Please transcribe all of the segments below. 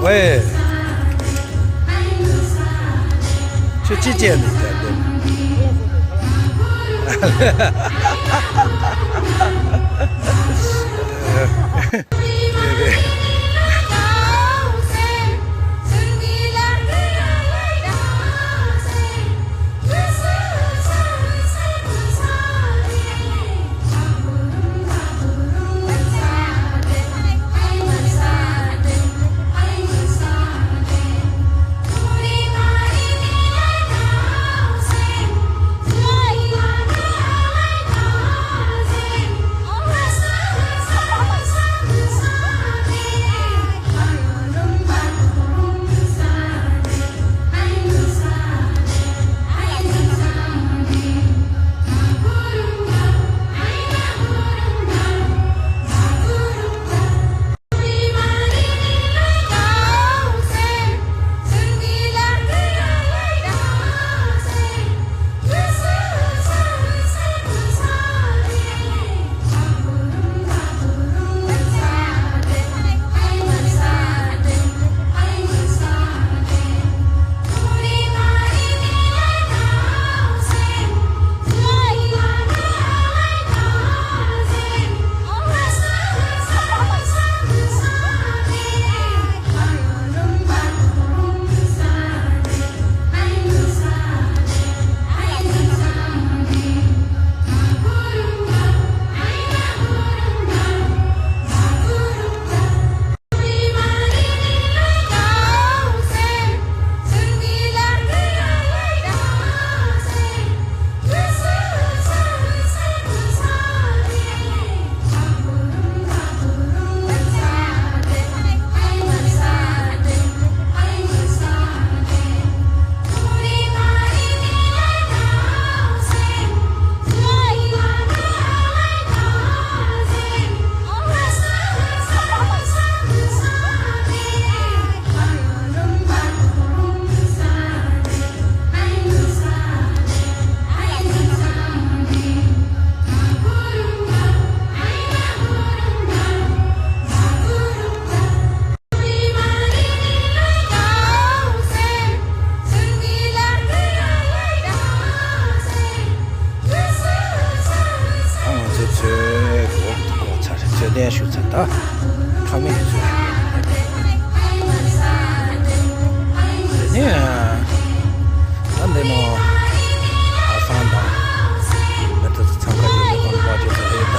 喂，就季节里的，对吧？对对。连续真的，他们就是你难得呢，上当，那都是参加就是很高就是累的。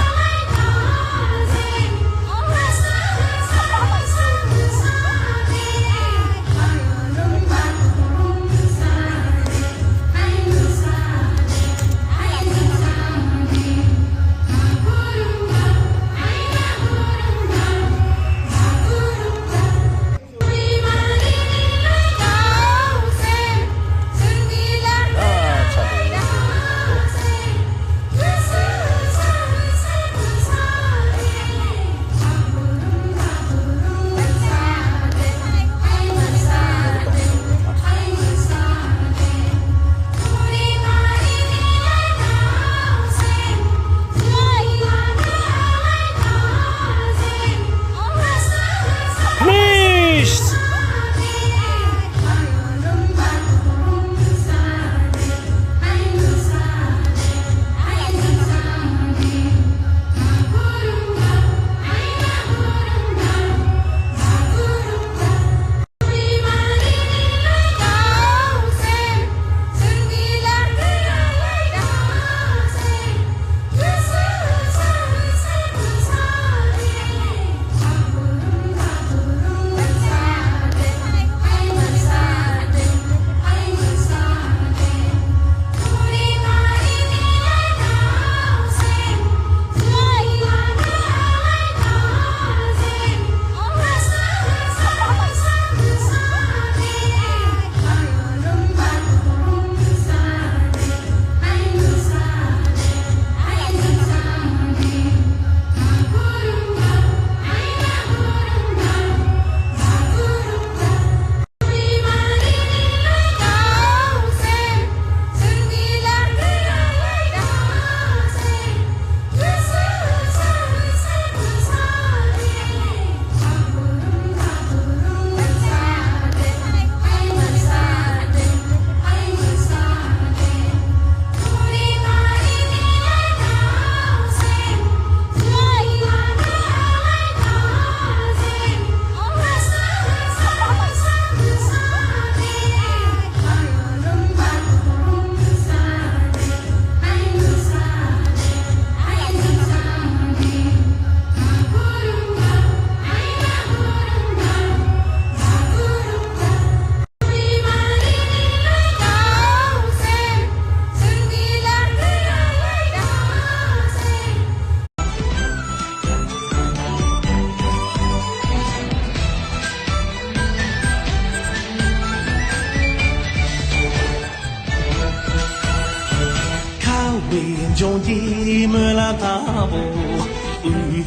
中一门拉大步，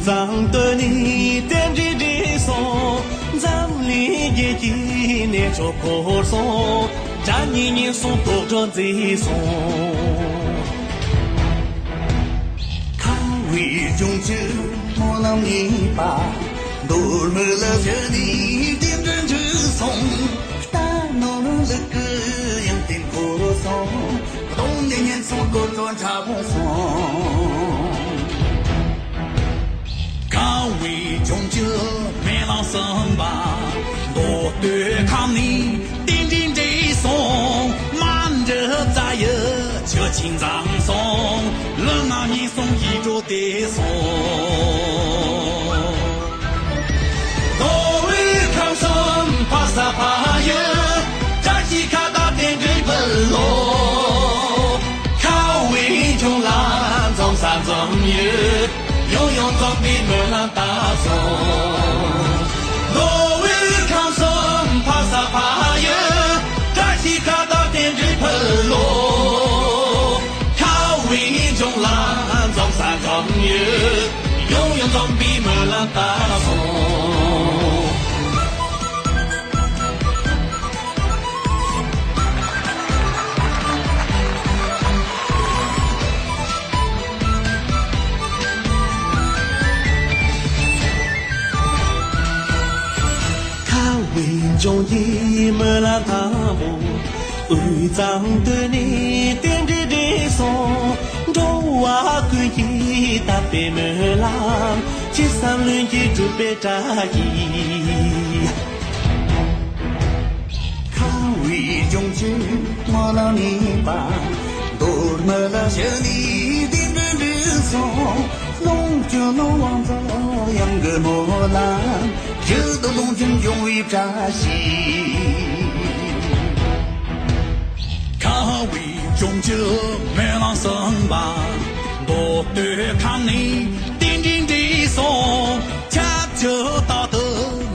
长的你点着的手，咱里也一年就过手，咱一年送多着这送。看为中间我让你把多么了这你点着这送，大脑了个样点过送。冬年年送过转茶不送，高位中就没老生吧，我对抗你顶顶的送，慢着在也就清长送，人啊你送一桌的送，高位抗生怕啥怕也，扎西卡达点对本喽。中兰中山中月，永永中比门兰大松。我为抗生怕啥怕也，扎西卡达点缀喷罗。靠为中兰中山中月，永永中比门兰大松。中一门拉大步，会长对你点着的手，中华可以打北门浪，七三轮一准备扎衣。看为中间我让你把，多么了想你点着的手，弄就弄往走样个莫浪。这都龙井永为扎西，卡为中就没浪生吧，多对抗你顶顶的送，恰就打得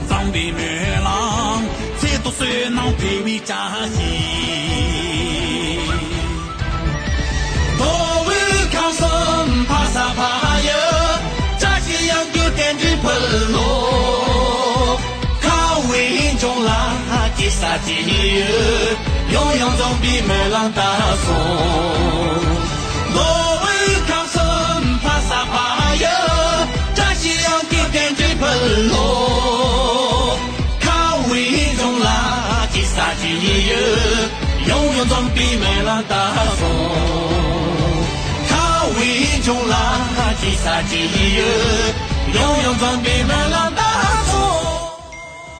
脏比没浪，这都算能配为扎西，多为抗生怕啥怕也，扎西要有点子喷罗。中啦，吉萨吉耶，永永总比没浪大松。我为抗生怕啥怕也，扎西要给点缀喷罗。靠为中啦，吉萨吉耶，永永总比没浪大松。靠为中啦，吉萨吉耶，永永总比没浪大。